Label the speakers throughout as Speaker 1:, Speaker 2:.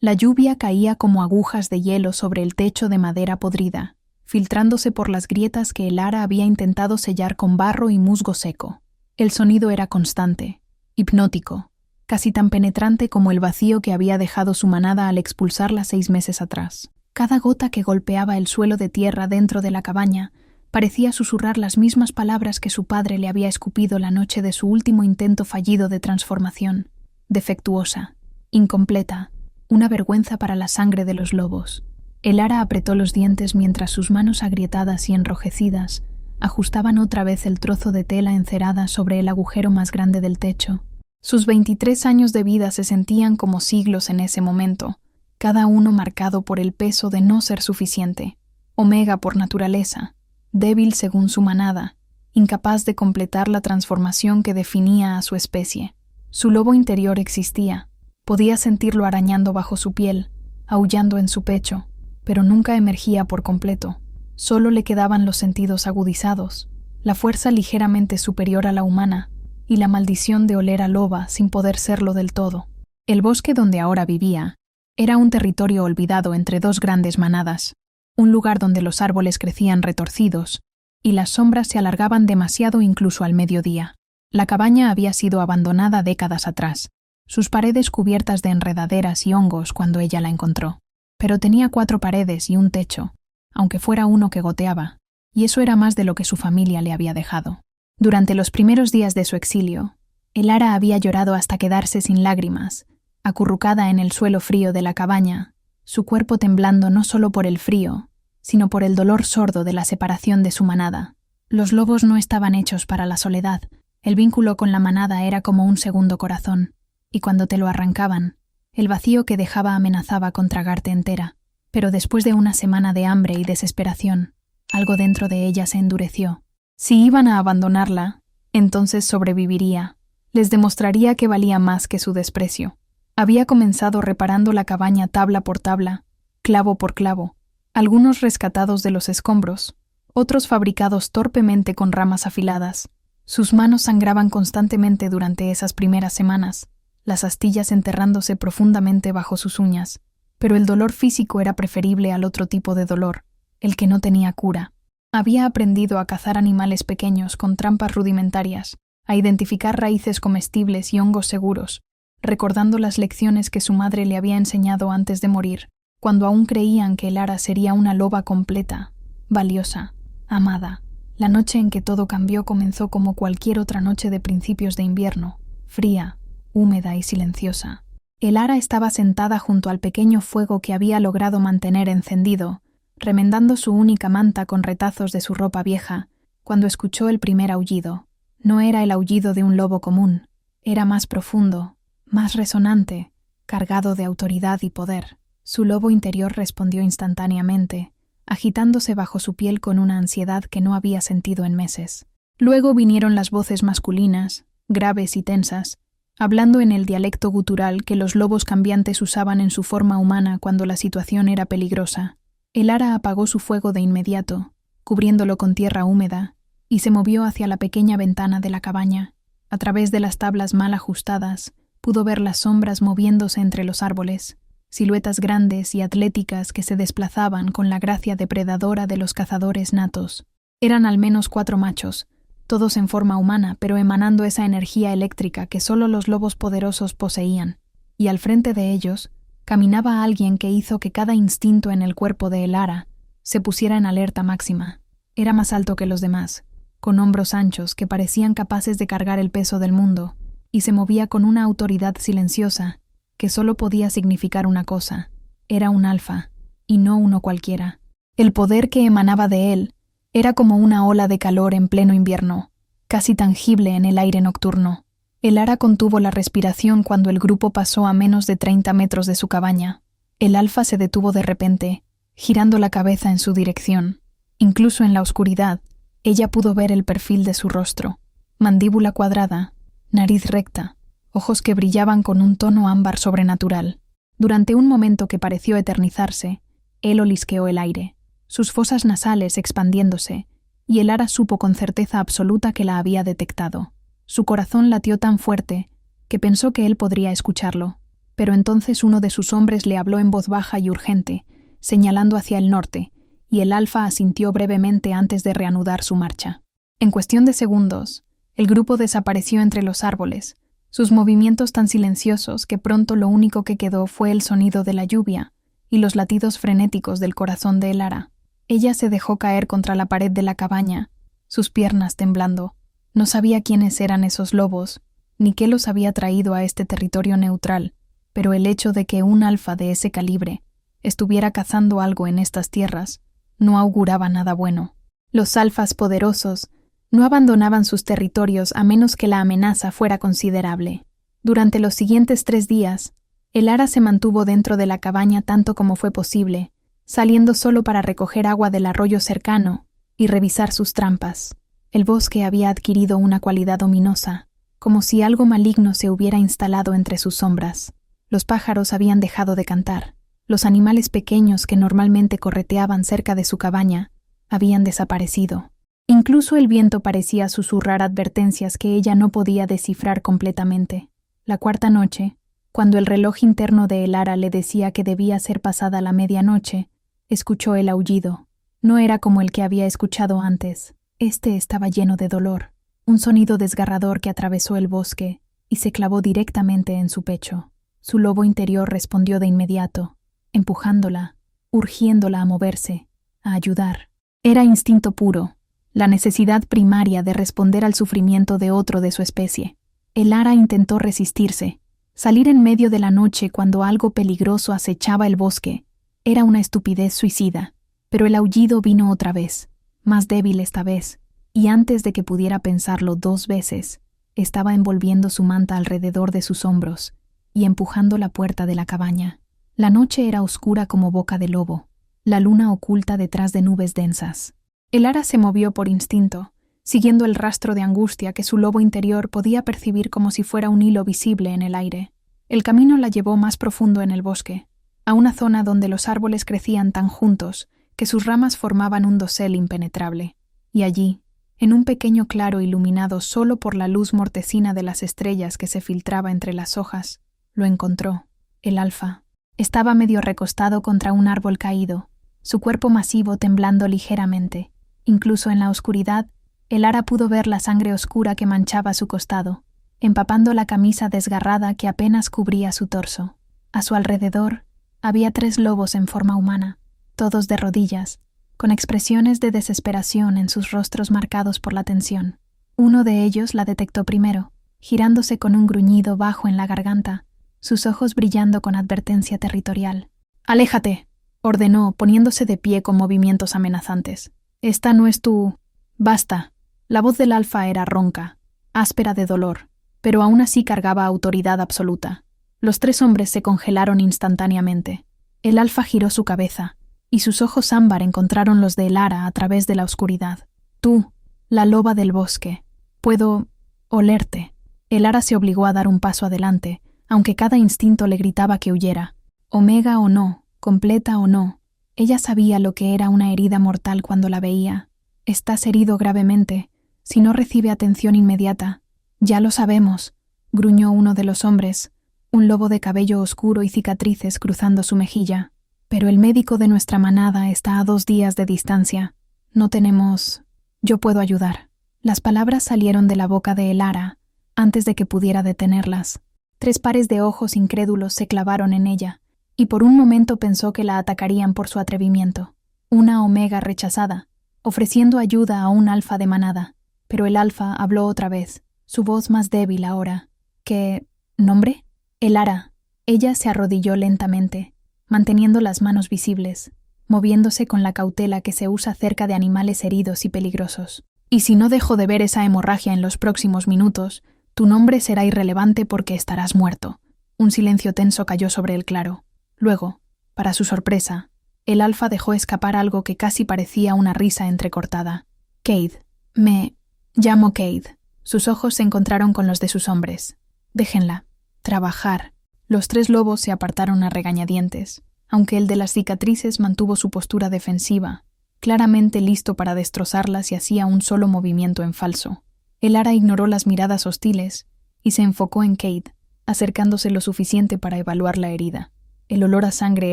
Speaker 1: La lluvia caía como agujas de hielo sobre el techo de madera podrida, filtrándose por las grietas que Elara había intentado sellar con barro y musgo seco. El sonido era constante, hipnótico, casi tan penetrante como el vacío que había dejado su manada al expulsarla 6 meses atrás. Cada gota que golpeaba el suelo de tierra dentro de la cabaña parecía susurrar las mismas palabras que su padre le había escupido la noche de su último intento fallido de transformación. Defectuosa, incompleta, una vergüenza para la sangre de los lobos. Elara apretó los dientes mientras sus manos agrietadas y enrojecidas ajustaban otra vez el trozo de tela encerada sobre el agujero más grande del techo. Sus 23 años de vida se sentían como siglos en ese momento, cada uno marcado por el peso de no ser suficiente, omega por naturaleza, débil según su manada, incapaz de completar la transformación que definía a su especie. Su lobo interior existía, podía sentirlo arañando bajo su piel, aullando en su pecho, pero nunca emergía por completo. Solo le quedaban los sentidos agudizados, la fuerza ligeramente superior a la humana y la maldición de oler a loba sin poder serlo del todo. El bosque donde ahora vivía era un territorio olvidado entre 2 grandes manadas, un lugar donde los árboles crecían retorcidos y las sombras se alargaban demasiado incluso al mediodía. La cabaña había sido abandonada décadas atrás, sus paredes cubiertas de enredaderas y hongos cuando ella la encontró. Pero tenía 4 paredes y un techo, aunque fuera uno que goteaba, y eso era más de lo que su familia le había dejado. Durante los primeros días de su exilio, Elara había llorado hasta quedarse sin lágrimas, acurrucada en el suelo frío de la cabaña, su cuerpo temblando no solo por el frío, sino por el dolor sordo de la separación de su manada. Los lobos no estaban hechos para la soledad, el vínculo con la manada era como un segundo corazón, y cuando te lo arrancaban, el vacío que dejaba amenazaba con tragarte entera. Pero después de una semana de hambre y desesperación, algo dentro de ella se endureció. Si iban a abandonarla, entonces sobreviviría. Les demostraría que valía más que su desprecio. Había comenzado reparando la cabaña tabla por tabla, clavo por clavo, algunos rescatados de los escombros, otros fabricados torpemente con ramas afiladas. Sus manos sangraban constantemente durante esas primeras semanas, las astillas enterrándose profundamente bajo sus uñas. Pero el dolor físico era preferible al otro tipo de dolor, el que no tenía cura. Había aprendido a cazar animales pequeños con trampas rudimentarias, a identificar raíces comestibles y hongos seguros, recordando las lecciones que su madre le había enseñado antes de morir, cuando aún creían que Elara sería una loba completa, valiosa, amada. La noche en que todo cambió comenzó como cualquier otra noche de principios de invierno, fría, húmeda y silenciosa. Elara estaba sentada junto al pequeño fuego que había logrado mantener encendido, remendando su única manta con retazos de su ropa vieja, cuando escuchó el primer aullido. No era el aullido de un lobo común, era más profundo, más resonante, cargado de autoridad y poder. Su lobo interior respondió instantáneamente, agitándose bajo su piel con una ansiedad que no había sentido en meses. Luego vinieron las voces masculinas, graves y tensas, hablando en el dialecto gutural que los lobos cambiantes usaban en su forma humana cuando la situación era peligrosa. Elara apagó su fuego de inmediato, cubriéndolo con tierra húmeda, y se movió hacia la pequeña ventana de la cabaña. A través de las tablas mal ajustadas, pudo ver las sombras moviéndose entre los árboles, siluetas grandes y atléticas que se desplazaban con la gracia depredadora de los cazadores natos. Eran al menos 4 machos, todos en forma humana, pero emanando esa energía eléctrica que solo los lobos poderosos poseían, y al frente de ellos caminaba alguien que hizo que cada instinto en el cuerpo de Elara se pusiera en alerta máxima. Era más alto que los demás, con hombros anchos que parecían capaces de cargar el peso del mundo, y se movía con una autoridad silenciosa que solo podía significar una cosa: era un alfa, y no uno cualquiera. El poder que emanaba de él era como una ola de calor en pleno invierno, casi tangible en el aire nocturno. Elara contuvo la respiración cuando el grupo pasó a menos de 30 metros de su cabaña. El alfa se detuvo de repente, girando la cabeza en su dirección. Incluso en la oscuridad, ella pudo ver el perfil de su rostro: mandíbula cuadrada, nariz recta, ojos que brillaban con un tono ámbar sobrenatural. Durante un momento que pareció eternizarse, él olisqueó el aire, sus fosas nasales expandiéndose, y Elara supo con certeza absoluta que la había detectado. Su corazón latió tan fuerte que pensó que él podría escucharlo. pero entonces uno de sus hombres le habló en voz baja y urgente, señalando hacia el norte, y el alfa asintió brevemente antes de reanudar su marcha. En cuestión de segundos, el grupo desapareció entre los árboles, sus movimientos tan silenciosos que pronto lo único que quedó fue el sonido de la lluvia y los latidos frenéticos del corazón de Elara. Ella se dejó caer contra la pared de la cabaña, sus piernas temblando. No sabía quiénes eran esos lobos, ni qué los había traído a este territorio neutral, pero el hecho de que un alfa de ese calibre estuviera cazando algo en estas tierras no auguraba nada bueno. Los alfas poderosos no abandonaban sus territorios a menos que la amenaza fuera considerable. Durante los siguientes 3 días, Elara se mantuvo dentro de la cabaña tanto como fue posible, saliendo solo para recoger agua del arroyo cercano y revisar sus trampas. El bosque había adquirido una cualidad ominosa, como si algo maligno se hubiera instalado entre sus sombras. Los pájaros habían dejado de cantar. Los animales pequeños que normalmente correteaban cerca de su cabaña habían desaparecido. Incluso el viento parecía susurrar advertencias que ella no podía descifrar completamente. La 4ª noche, cuando el reloj interno de Elara le decía que debía ser pasada la medianoche, escuchó el aullido. No era como el que había escuchado antes. Este estaba lleno de dolor, un sonido desgarrador que atravesó el bosque y se clavó directamente en su pecho. Su lobo interior respondió de inmediato, empujándola, urgiéndola a moverse, a ayudar. Era instinto puro, la necesidad primaria de responder al sufrimiento de otro de su especie. Elara intentó resistirse. Salir en medio de la noche cuando algo peligroso acechaba el bosque era una estupidez suicida, pero el aullido vino otra vez, más débil esta vez, y antes de que pudiera pensarlo 2 veces, estaba envolviendo su manta alrededor de sus hombros y empujando la puerta de la cabaña. La noche era oscura como boca de lobo, la luna oculta detrás de nubes densas. Elara se movió por instinto, siguiendo el rastro de angustia que su lobo interior podía percibir como si fuera un hilo visible en el aire. El camino la llevó más profundo en el bosque, a una zona donde los árboles crecían tan juntos que sus ramas formaban un dosel impenetrable. Y allí, en un pequeño claro iluminado solo por la luz mortecina de las estrellas que se filtraba entre las hojas, lo encontró. El alfa estaba medio recostado contra un árbol caído, su cuerpo masivo temblando ligeramente. Incluso en la oscuridad, Elara pudo ver la sangre oscura que manchaba su costado, empapando la camisa desgarrada que apenas cubría su torso. A su alrededor había 3 lobos en forma humana, todos de rodillas, con expresiones de desesperación en sus rostros marcados por la tensión. Uno de ellos la detectó primero, girándose con un gruñido bajo en la garganta, sus ojos brillando con advertencia territorial. «¡Aléjate!», ordenó, poniéndose de pie con movimientos amenazantes. «Esta no es tu...» «Basta». La voz del alfa era ronca, áspera de dolor, pero aún así cargaba autoridad absoluta. Los 3 hombres se congelaron instantáneamente. El alfa giró su cabeza, y sus ojos ámbar encontraron los de Elara a través de la oscuridad. «Tú, la loba del bosque, puedo olerte». Elara se obligó a dar un paso adelante, aunque cada instinto le gritaba que huyera. Omega o no, completa o no, ella sabía lo que era una herida mortal cuando la veía. «Estás herido gravemente. Si no recibe atención inmediata». «Ya lo sabemos», gruñó uno de los hombres, un lobo de cabello oscuro y cicatrices cruzando su mejilla. «Pero el médico de nuestra manada está a 2 días de distancia. No tenemos... Yo puedo ayudar». Las palabras salieron de la boca de Elara antes de que pudiera detenerlas. 3 pares de ojos incrédulos se clavaron en ella, y por un momento pensó que la atacarían por su atrevimiento. Una omega rechazada, ofreciendo ayuda a un alfa de manada. Pero el alfa habló otra vez, su voz más débil ahora. ¿Qué nombre? Elara. Ella se arrodilló lentamente, manteniendo las manos visibles, moviéndose con la cautela que se usa cerca de animales heridos y peligrosos. «Y si no dejo de ver esa hemorragia en los próximos minutos, tu nombre será irrelevante porque estarás muerto». Un silencio tenso cayó sobre el claro. Luego, para su sorpresa, el alfa dejó escapar algo que casi parecía una risa entrecortada. «Cade. Me llamo Cade». Sus ojos se encontraron con los de sus hombres. «Déjenla. Trabajar». Los 3 lobos se apartaron a regañadientes, aunque el de las cicatrices mantuvo su postura defensiva, claramente listo para destrozarlas si hacía un solo movimiento en falso. Elara ignoró las miradas hostiles y se enfocó en Cade. acercándose lo suficiente para evaluar la herida. El olor a sangre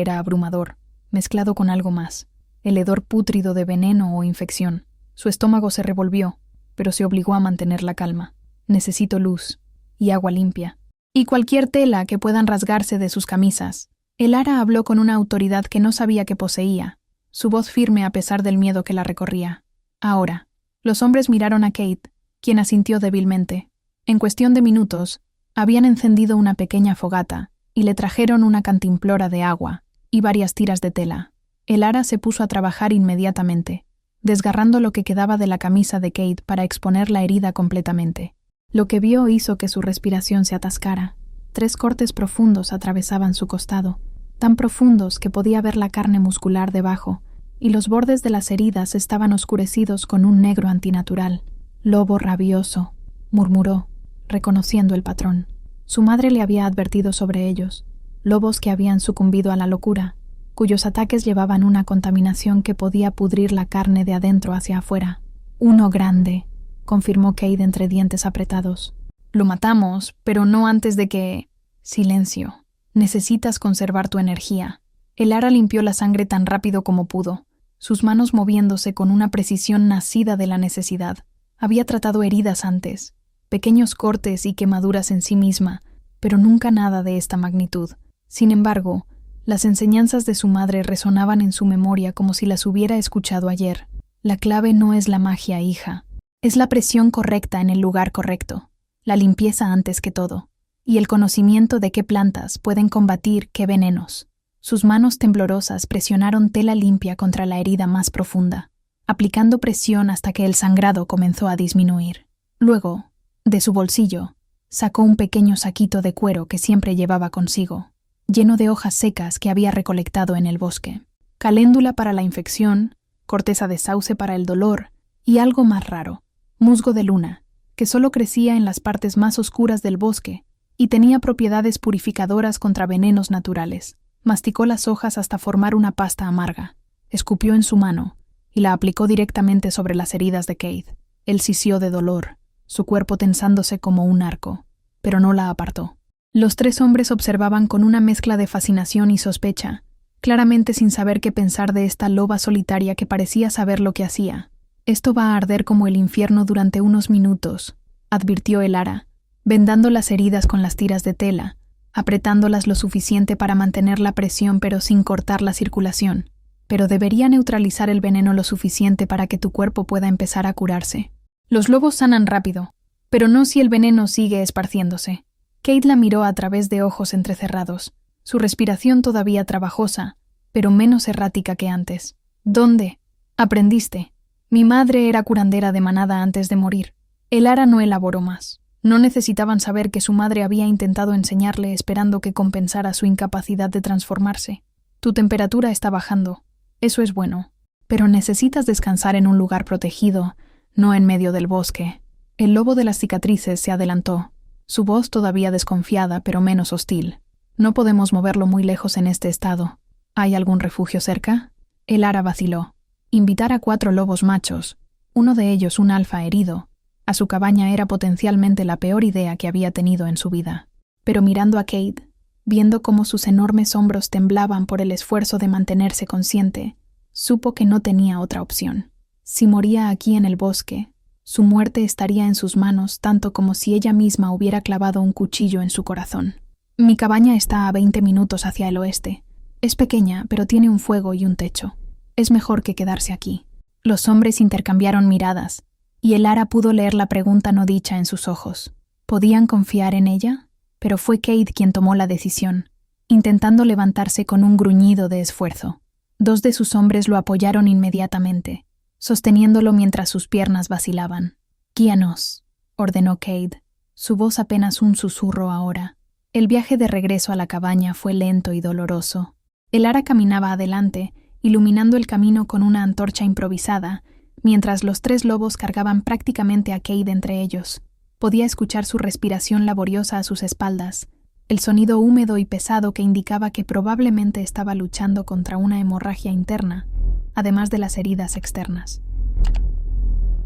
Speaker 1: era abrumador, mezclado con algo más, el hedor pútrido de veneno o infección. Su estómago se revolvió, pero se obligó a mantener la calma. Necesito luz y agua limpia. Y cualquier tela que puedan rasgarse de sus camisas. El ara habló con una autoridad que no sabía que poseía, su voz firme a pesar del miedo que la recorría. Ahora, los hombres miraron a Kate, quien asintió débilmente. En cuestión de minutos, habían encendido una pequeña fogata y le trajeron una cantimplora de agua y varias tiras de tela. El ara se puso a trabajar inmediatamente, desgarrando lo que quedaba de la camisa de Kate para exponer la herida completamente. Lo que vio hizo que su respiración se atascara. 3 cortes profundos atravesaban su costado, tan profundos que podía ver la carne muscular debajo, y los bordes de las heridas estaban oscurecidos con un negro antinatural. «Lobo rabioso», murmuró, reconociendo el patrón. Su madre le había advertido sobre ellos, lobos que habían sucumbido a la locura, cuyos ataques llevaban una contaminación que podía pudrir la carne de adentro hacia afuera. «Uno grande», confirmó Kate entre dientes apretados. «Lo matamos, pero no antes de que...» «Silencio. Necesitas conservar tu energía». El ara limpió la sangre tan rápido como pudo, sus manos moviéndose con una precisión nacida de la necesidad. Había tratado heridas antes, pequeños cortes y quemaduras en sí misma, pero nunca nada de esta magnitud. Sin embargo, las enseñanzas de su madre resonaban en su memoria como si las hubiera escuchado ayer. La clave no es la magia, hija. Es la presión correcta en el lugar correcto, la limpieza antes que todo, y el conocimiento de qué plantas pueden combatir qué venenos. Sus manos temblorosas presionaron tela limpia contra la herida más profunda, aplicando presión hasta que el sangrado comenzó a disminuir. Luego, de su bolsillo, sacó un pequeño saquito de cuero que siempre llevaba consigo, lleno de hojas secas que había recolectado en el bosque. Caléndula para la infección, corteza de sauce para el dolor y algo más raro, musgo de luna, que solo crecía en las partes más oscuras del bosque y tenía propiedades purificadoras contra venenos naturales. Masticó las hojas hasta formar una pasta amarga, escupió en su mano y la aplicó directamente sobre las heridas de Kate. Él sisió de dolor, su cuerpo tensándose como un arco, pero no la apartó. Los 3 hombres observaban con una mezcla de fascinación y sospecha, claramente sin saber qué pensar de esta loba solitaria que parecía saber lo que hacía. «Esto va a arder como el infierno durante unos minutos», advirtió el ara, vendando las heridas con las tiras de tela, apretándolas lo suficiente para mantener la presión pero sin cortar la circulación. «Pero debería neutralizar el veneno lo suficiente para que tu cuerpo pueda empezar a curarse. Los lobos sanan rápido, pero no si el veneno sigue esparciéndose». Kate la miró a través de ojos entrecerrados, su respiración todavía trabajosa, pero menos errática que antes. «¿Dónde? Aprendiste. Mi madre era curandera de manada antes de morir». El ara no elaboró más. No necesitaban saber que su madre había intentado enseñarle esperando que compensara su incapacidad de transformarse. «Tu temperatura está bajando. Eso es bueno. Pero necesitas descansar en un lugar protegido, no en medio del bosque». El lobo de las cicatrices se adelantó, su voz todavía desconfiada pero menos hostil. «No podemos moverlo muy lejos en este estado. ¿Hay algún refugio cerca?» El ara vaciló. Invitar a 4 lobos machos, uno de ellos un alfa herido, a su cabaña era potencialmente la peor idea que había tenido en su vida. Pero mirando a Kate, viendo cómo sus enormes hombros temblaban por el esfuerzo de mantenerse consciente, supo que no tenía otra opción. Si moría aquí en el bosque, su muerte estaría en sus manos tanto como si ella misma hubiera clavado un cuchillo en su corazón. «Mi cabaña está a 20 minutos hacia el oeste. Es pequeña, pero tiene un fuego y un techo. Es mejor que quedarse aquí». Los hombres intercambiaron miradas, y el ara pudo leer la pregunta no dicha en sus ojos. ¿Podían confiar en ella? Pero fue Kate quien tomó la decisión, intentando levantarse con un gruñido de esfuerzo. 2 de sus hombres lo apoyaron inmediatamente, sosteniéndolo mientras sus piernas vacilaban. «Guíanos», ordenó Kate, su voz apenas un susurro ahora. El viaje de regreso a la cabaña fue lento y doloroso. El ara caminaba adelante, iluminando el camino con una antorcha improvisada, mientras los 3 lobos cargaban prácticamente a Kate entre ellos. Podía escuchar su respiración laboriosa a sus espaldas, el sonido húmedo y pesado que indicaba que probablemente estaba luchando contra una hemorragia interna, además de las heridas externas.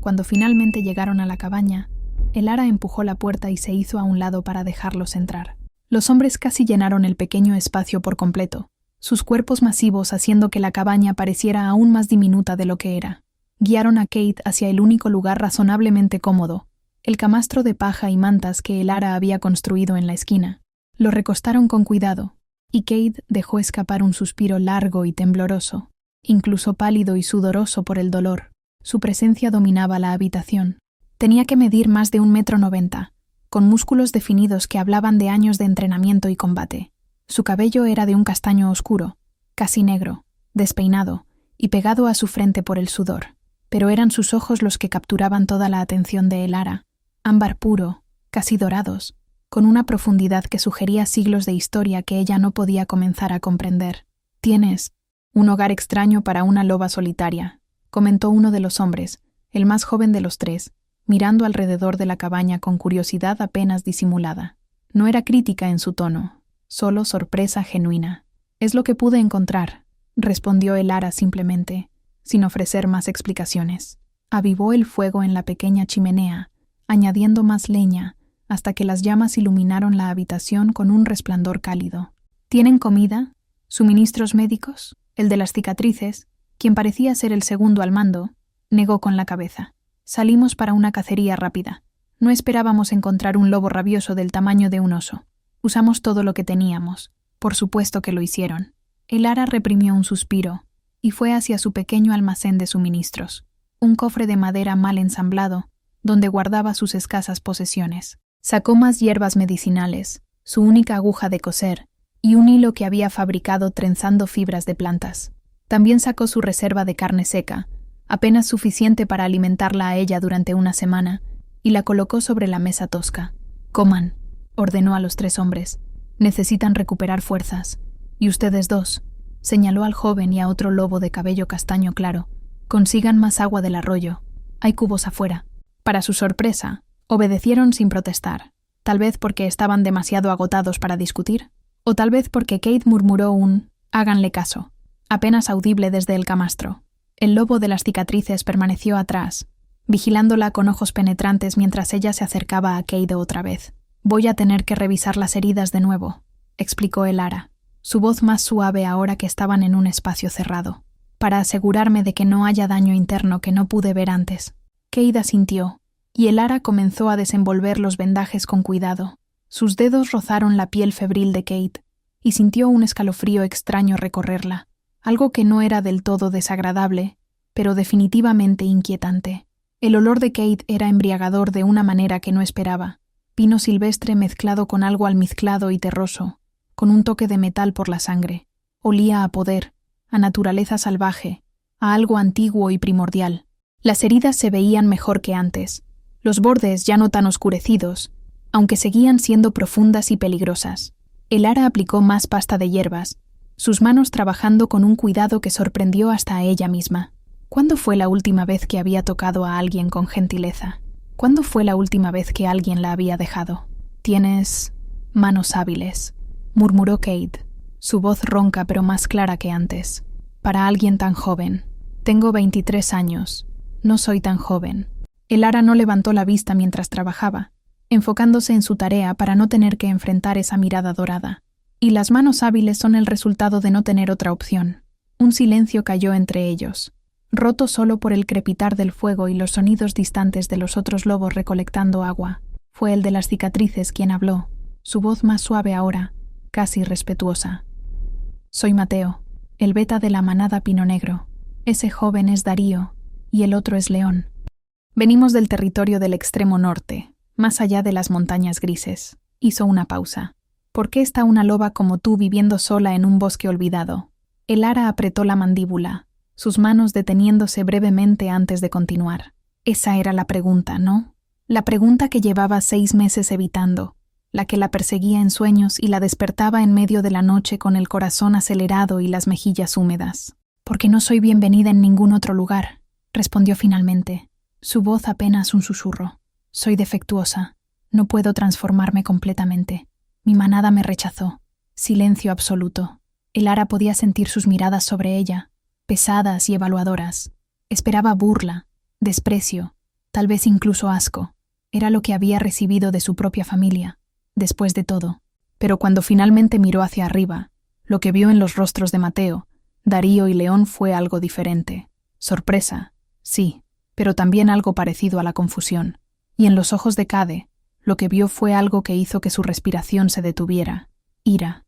Speaker 1: Cuando finalmente llegaron a la cabaña, el ara empujó la puerta y se hizo a un lado para dejarlos entrar. Los hombres casi llenaron el pequeño espacio por completo, sus cuerpos masivos haciendo que la cabaña pareciera aún más diminuta de lo que era. Guiaron a Kate hacia el único lugar razonablemente cómodo, el camastro de paja y mantas que Elara había construido en la esquina. Lo recostaron con cuidado, y Kate dejó escapar un suspiro largo y tembloroso, incluso pálido y sudoroso por el dolor. Su presencia dominaba la habitación. Tenía que medir más de 1,90 m, con músculos definidos que hablaban de años de entrenamiento y combate. Su cabello era de un castaño oscuro, casi negro, despeinado y pegado a su frente por el sudor, pero eran sus ojos los que capturaban toda la atención de Elara, ámbar puro, casi dorados, con una profundidad que sugería siglos de historia que ella no podía comenzar a comprender. «Tienes un hogar extraño para una loba solitaria», comentó uno de los hombres, el más joven de los tres, mirando alrededor de la cabaña con curiosidad apenas disimulada. No era crítica en su tono, solo sorpresa genuina. «Es lo que pude encontrar», respondió Elara simplemente, sin ofrecer más explicaciones. Avivó el fuego en la pequeña chimenea, añadiendo más leña, hasta que las llamas iluminaron la habitación con un resplandor cálido. «¿Tienen comida? ¿Suministros médicos?» El de las cicatrices, quien parecía ser el segundo al mando, negó con la cabeza. «Salimos para una cacería rápida. No esperábamos encontrar un lobo rabioso del tamaño de un oso. Usamos todo lo que teníamos. Por supuesto que lo hicieron». Elara reprimió un suspiro y fue hacia su pequeño almacén de suministros, un cofre de madera mal ensamblado, donde guardaba sus escasas posesiones. Sacó más hierbas medicinales, su única aguja de coser y un hilo que había fabricado trenzando fibras de plantas. También sacó su reserva de carne seca, apenas suficiente para alimentarla a ella durante una semana, y la colocó sobre la mesa tosca. «Coman», ordenó a los 3 hombres. «Necesitan recuperar fuerzas. Y ustedes 2», señaló al joven y a otro lobo de cabello castaño claro, «consigan más agua del arroyo. Hay cubos afuera». Para su sorpresa, obedecieron sin protestar, tal vez porque estaban demasiado agotados para discutir, o tal vez porque Kate murmuró un «háganle caso», apenas audible desde el camastro. El lobo de las cicatrices permaneció atrás, vigilándola con ojos penetrantes mientras ella se acercaba a Kate otra vez. «Voy a tener que revisar las heridas de nuevo», explicó Elara, su voz más suave ahora que estaban en un espacio cerrado, «para asegurarme de que no haya daño interno que no pude ver antes». Kate asintió, y Elara comenzó a desenvolver los vendajes con cuidado. Sus dedos rozaron la piel febril de Kate, y sintió un escalofrío extraño recorrerla, algo que no era del todo desagradable, pero definitivamente inquietante. El olor de Kate era embriagador de una manera que no esperaba, pino silvestre mezclado con algo almizclado y terroso, con un toque de metal por la sangre. Olía a poder, a naturaleza salvaje, a algo antiguo y primordial. Las heridas se veían mejor que antes, los bordes ya no tan oscurecidos, aunque seguían siendo profundas y peligrosas. Elara aplicó más pasta de hierbas, sus manos trabajando con un cuidado que sorprendió hasta a ella misma. ¿Cuándo fue la última vez que había tocado a alguien con gentileza? ¿Cuándo fue la última vez que alguien la había dejado? «Tienes manos hábiles», murmuró Kate, su voz ronca pero más clara que antes. «Para alguien tan joven. Tengo 23 años. No soy tan joven». Elara no levantó la vista mientras trabajaba, enfocándose en su tarea para no tener que enfrentar esa mirada dorada. Y las manos hábiles son el resultado de no tener otra opción. Un silencio cayó entre ellos, roto solo por el crepitar del fuego y los sonidos distantes de los otros lobos recolectando agua. Fue el de las cicatrices quien habló, su voz más suave ahora, casi respetuosa. «Soy Mateo, el beta de la manada Pino Negro. Ese joven es Darío, y el otro es León. Venimos del territorio del extremo norte, más allá de las montañas grises». Hizo una pausa. «¿Por qué está una loba como tú viviendo sola en un bosque olvidado?» Elara apretó la mandíbula, sus manos deteniéndose brevemente antes de continuar. Esa era la pregunta, ¿no? La pregunta que llevaba 6 meses evitando, la que la perseguía en sueños y la despertaba en medio de la noche con el corazón acelerado y las mejillas húmedas. «Porque no soy bienvenida en ningún otro lugar», respondió finalmente, su voz apenas un susurro. «Soy defectuosa. No puedo transformarme completamente. Mi manada me rechazó». Silencio absoluto. Elara podía sentir sus miradas sobre ella, pesadas y evaluadoras. Esperaba burla, desprecio, tal vez incluso asco. Era lo que había recibido de su propia familia. Después de todo, Pero cuando finalmente miró hacia arriba, lo que vio en los rostros de Mateo, Darío y León fue algo diferente. Sorpresa, sí, pero también algo parecido a la confusión. Y en los ojos de Cade, lo que vio fue algo que hizo que su respiración se detuviera. Ira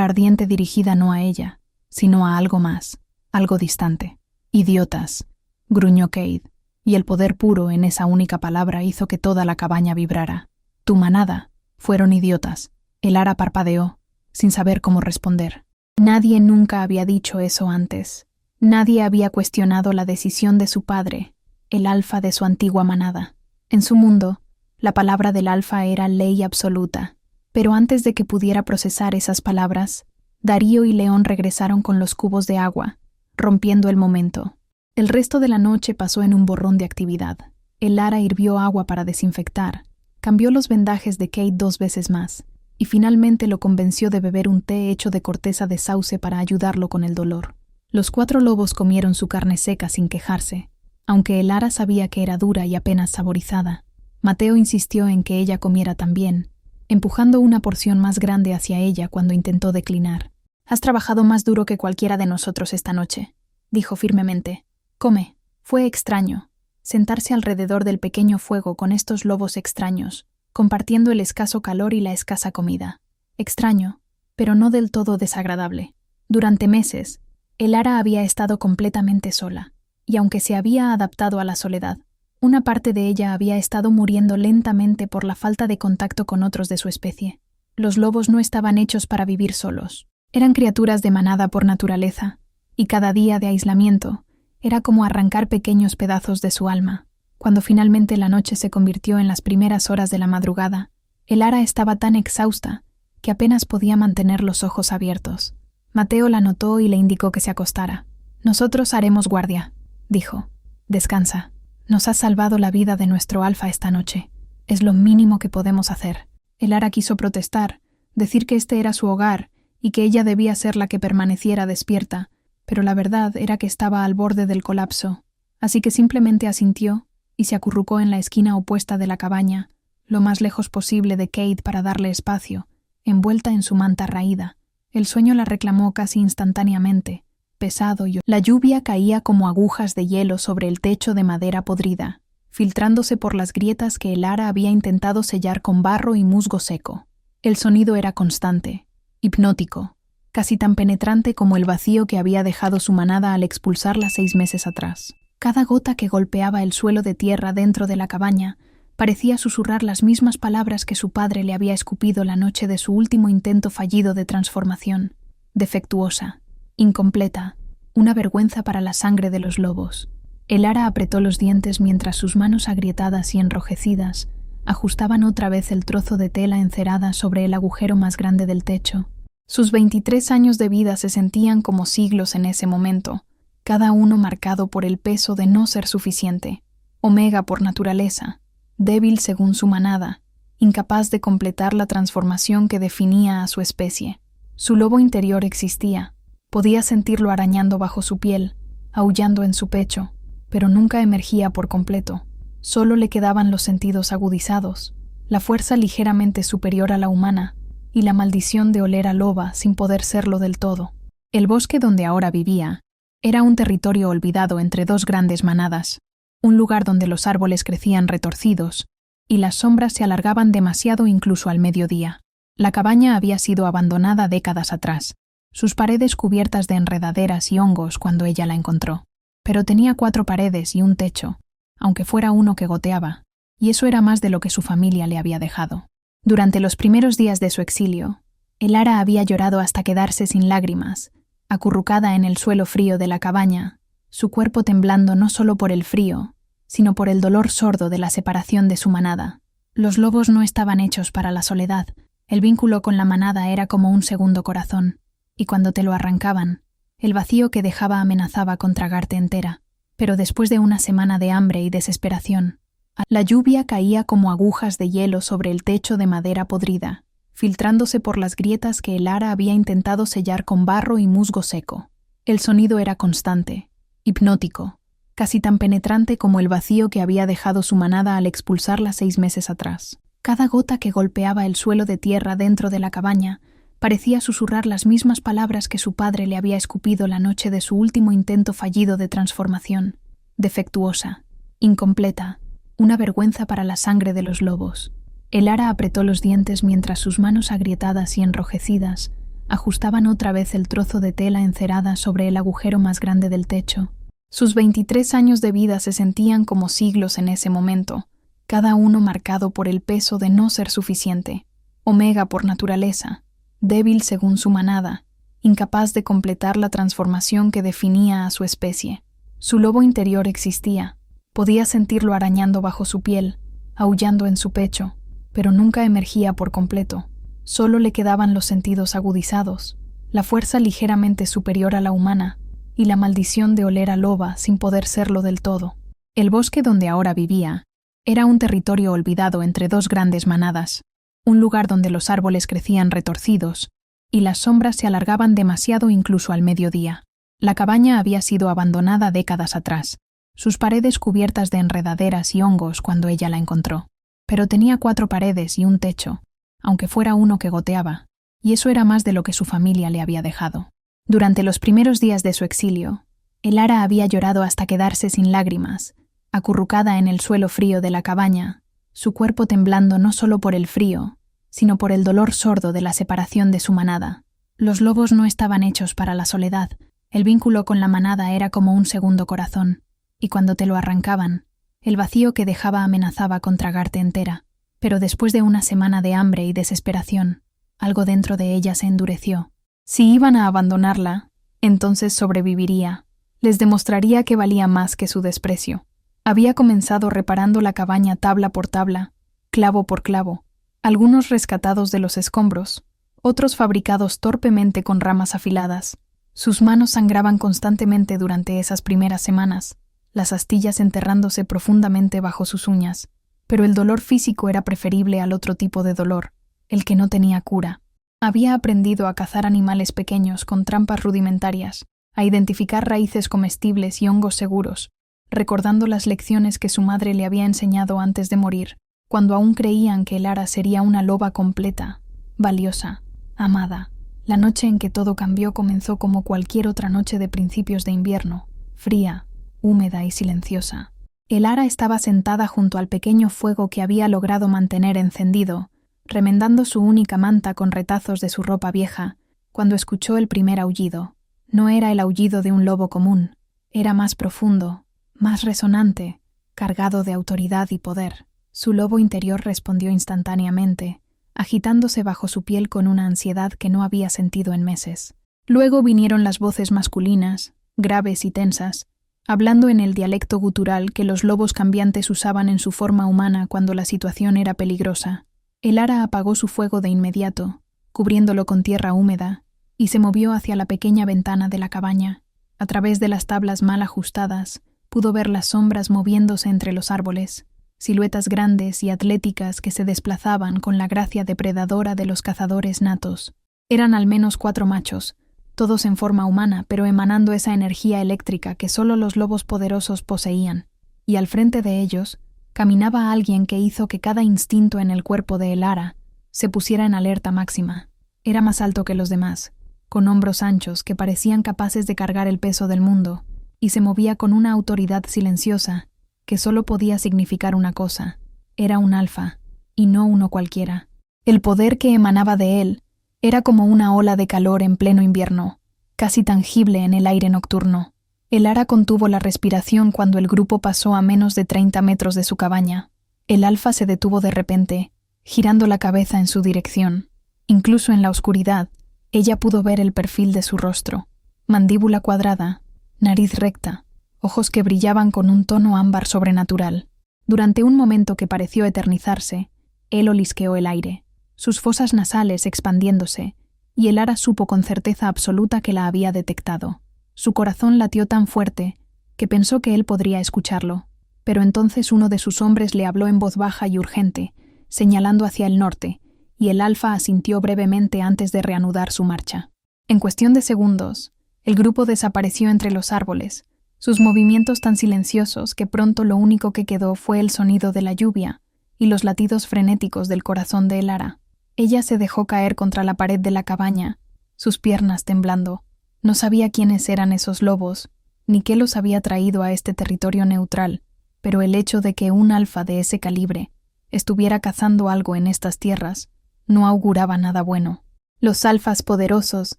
Speaker 1: ardiente dirigida no a ella, sino a algo más, algo distante. «Idiotas», gruñó Cade, y el poder puro en esa única palabra hizo que toda la cabaña vibrara. «Tu manada fueron idiotas». El ara parpadeó, sin saber cómo responder. Nadie nunca había dicho eso antes. Nadie había cuestionado la decisión de su padre, el alfa de su antigua manada. En su mundo, la palabra del alfa era ley absoluta. Pero antes de que pudiera procesar esas palabras, Darío y León regresaron con los cubos de agua, rompiendo el momento. El resto de la noche pasó en un borrón de actividad. El ara hirvió agua para desinfectar, cambió los vendajes de Cade 2 veces más, y finalmente lo convenció de beber un té hecho de corteza de sauce para ayudarlo con el dolor. Los 4 lobos comieron su carne seca sin quejarse, aunque el ara sabía que era dura y apenas saborizada. Mateo insistió en que ella comiera también, empujando una porción más grande hacia ella cuando intentó declinar. «Has trabajado más duro que cualquiera de nosotros esta noche», dijo firmemente. «Come». Fue extraño, sentarse alrededor del pequeño fuego con estos lobos extraños, compartiendo el escaso calor y la escasa comida. Extraño, pero no del todo desagradable. Durante meses, el ara había estado completamente sola, y aunque se había adaptado a la soledad, una parte de ella había estado muriendo lentamente por la falta de contacto con otros de su especie. Los lobos no estaban hechos para vivir solos. Eran criaturas de manada por naturaleza, y cada día de aislamiento era como arrancar pequeños pedazos de su alma. Cuando finalmente la noche se convirtió en las primeras horas de la madrugada, el ara estaba tan exhausta que apenas podía mantener los ojos abiertos. Mateo la notó y le indicó que se acostara. «Nosotros haremos guardia», dijo. «Descansa. Nos has salvado la vida de nuestro alfa esta noche. Es lo mínimo que podemos hacer». El ara quiso protestar, decir que este era su hogar y que ella debía ser la que permaneciera despierta, pero la verdad era que estaba al borde del colapso, así que simplemente asintió y se acurrucó en la esquina opuesta de la cabaña, lo más lejos posible de Cade para darle espacio, envuelta en su manta raída. El sueño la reclamó casi instantáneamente, pesado y la lluvia caía como agujas de hielo sobre el techo de madera podrida, filtrándose por las grietas que el ara había intentado sellar con barro y musgo seco. El sonido era constante, hipnótico, casi tan penetrante como el vacío que había dejado su manada al expulsarla 6 meses atrás. Cada gota que golpeaba el suelo de tierra dentro de la cabaña parecía susurrar las mismas palabras que su padre le había escupido la noche de su último intento fallido de transformación. Defectuosa, incompleta, una vergüenza para la sangre de los lobos. El ara apretó los dientes mientras sus manos agrietadas y enrojecidas ajustaban otra vez el trozo de tela encerada sobre el agujero más grande del techo. Sus 23 años de vida se sentían como siglos en ese momento, cada uno marcado por el peso de no ser suficiente, omega por naturaleza, débil según su manada, incapaz de completar la transformación que definía a su especie. Su lobo interior existía, podía sentirlo arañando bajo su piel, aullando en su pecho, pero nunca emergía por completo. Solo le quedaban los sentidos agudizados, la fuerza ligeramente superior a la humana y la maldición de oler a loba sin poder serlo del todo. El bosque donde ahora vivía era un territorio olvidado entre 2 grandes manadas, un lugar donde los árboles crecían retorcidos y las sombras se alargaban demasiado incluso al mediodía. La cabaña había sido abandonada décadas atrás, sus paredes cubiertas de enredaderas y hongos cuando ella la encontró. Pero tenía 4 paredes y un techo, aunque fuera uno que goteaba, y eso era más de lo que su familia le había dejado. Durante los primeros días de su exilio, el ara había llorado hasta quedarse sin lágrimas, acurrucada en el suelo frío de la cabaña, su cuerpo temblando no solo por el frío, sino por el dolor sordo de la separación de su manada. Los lobos no estaban hechos para la soledad, el vínculo con la manada era como un segundo corazón, y cuando te lo arrancaban, el vacío que dejaba amenazaba con tragarte entera. Pero después de una semana de hambre y desesperación, la lluvia caía como agujas de hielo sobre el techo de madera podrida, filtrándose por las grietas que el ara había intentado sellar con barro y musgo seco. El sonido era constante, hipnótico, casi tan penetrante como el vacío que había dejado su manada al expulsarla 6 meses atrás. Cada gota que golpeaba el suelo de tierra dentro de la cabaña parecía susurrar las mismas palabras que su padre le había escupido la noche de su último intento fallido de transformación: defectuosa, incompleta, una vergüenza para la sangre de los lobos. Elara apretó los dientes mientras sus manos agrietadas y enrojecidas ajustaban otra vez el trozo de tela encerada sobre el agujero más grande del techo. Sus 23 años de vida se sentían como siglos en ese momento, cada uno marcado por el peso de no ser suficiente. Omega por naturaleza, débil según su manada, incapaz de completar la transformación que definía a su especie. Su lobo interior existía, podía sentirlo arañando bajo su piel, aullando en su pecho, pero nunca emergía por completo. Solo le quedaban los sentidos agudizados, la fuerza ligeramente superior a la humana y la maldición de oler a loba sin poder serlo del todo. El bosque donde ahora vivía era un territorio olvidado entre dos grandes manadas, un lugar donde los árboles crecían retorcidos y las sombras se alargaban demasiado incluso al mediodía. La cabaña había sido abandonada décadas atrás, sus paredes cubiertas de enredaderas y hongos cuando ella la encontró. Pero tenía 4 paredes y un techo, aunque fuera uno que goteaba, y eso era más de lo que su familia le había dejado. Durante los primeros días de su exilio, Elara había llorado hasta quedarse sin lágrimas, acurrucada en el suelo frío de la cabaña, su cuerpo temblando no solo por el frío, sino por el dolor sordo de la separación de su manada. Los lobos no estaban hechos para la soledad, el vínculo con la manada era como un segundo corazón, y cuando te lo arrancaban, el vacío que dejaba amenazaba con tragarte entera. Pero después de una semana de hambre y desesperación, algo dentro de ella se endureció. Si iban a abandonarla, entonces sobreviviría. Les demostraría que valía más que su desprecio. Había comenzado reparando la cabaña tabla por tabla, clavo por clavo, algunos rescatados de los escombros, otros fabricados torpemente con ramas afiladas. Sus manos sangraban constantemente durante esas primeras semanas, las astillas enterrándose profundamente bajo sus uñas. Pero el dolor físico era preferible al otro tipo de dolor, el que no tenía cura. Había aprendido a cazar animales pequeños con trampas rudimentarias, a identificar raíces comestibles y hongos seguros, recordando las lecciones que su madre le había enseñado antes de morir, cuando aún creían que Elara sería una loba completa, valiosa, amada. La noche en que todo cambió comenzó como cualquier otra noche de principios de invierno, fría, húmeda y silenciosa. Elara estaba sentada junto al pequeño fuego que había logrado mantener encendido, remendando su única manta con retazos de su ropa vieja, cuando escuchó el primer aullido. No era el aullido de un lobo común, era más profundo, más resonante, cargado de autoridad y poder. Su lobo interior respondió instantáneamente, agitándose bajo su piel con una ansiedad que no había sentido en meses. Luego vinieron las voces masculinas, graves y tensas, hablando en el dialecto gutural que los lobos cambiantes usaban en su forma humana cuando la situación era peligrosa. Elara apagó su fuego de inmediato, cubriéndolo con tierra húmeda, y se movió hacia la pequeña ventana de la cabaña. A través de las tablas mal ajustadas, pudo ver las sombras moviéndose entre los árboles, siluetas grandes y atléticas que se desplazaban con la gracia depredadora de los cazadores natos. Eran al menos 4 machos, todos en forma humana, pero emanando esa energía eléctrica que solo los lobos poderosos poseían, y al frente de ellos caminaba alguien que hizo que cada instinto en el cuerpo de Elara se pusiera en alerta máxima. Era más alto que los demás, con hombros anchos que parecían capaces de cargar el peso del mundo, y se movía con una autoridad silenciosa que solo podía significar una cosa: era un alfa, y no uno cualquiera. El poder que emanaba de él era como una ola de calor en pleno invierno, casi tangible en el aire nocturno. Elara contuvo la respiración cuando el grupo pasó a menos de 30 metros de su cabaña. El alfa se detuvo de repente, girando la cabeza en su dirección. Incluso en la oscuridad, ella pudo ver el perfil de su rostro: mandíbula cuadrada, nariz recta, ojos que brillaban con un tono ámbar sobrenatural. Durante un momento que pareció eternizarse, él olisqueó el aire, sus fosas nasales expandiéndose, y Elara supo con certeza absoluta que la había detectado. Su corazón latió tan fuerte que pensó que él podría escucharlo, pero entonces uno de sus hombres le habló en voz baja y urgente, señalando hacia el norte, y el alfa asintió brevemente antes de reanudar su marcha. En cuestión de segundos, el grupo desapareció entre los árboles, sus movimientos tan silenciosos que pronto lo único que quedó fue el sonido de la lluvia, y los latidos frenéticos del corazón de Elara. Ella se dejó caer contra la pared de la cabaña, sus piernas temblando. No sabía quiénes eran esos lobos, ni qué los había traído a este territorio neutral, pero el hecho de que un alfa de ese calibre estuviera cazando algo en estas tierras no auguraba nada bueno. Los alfas poderosos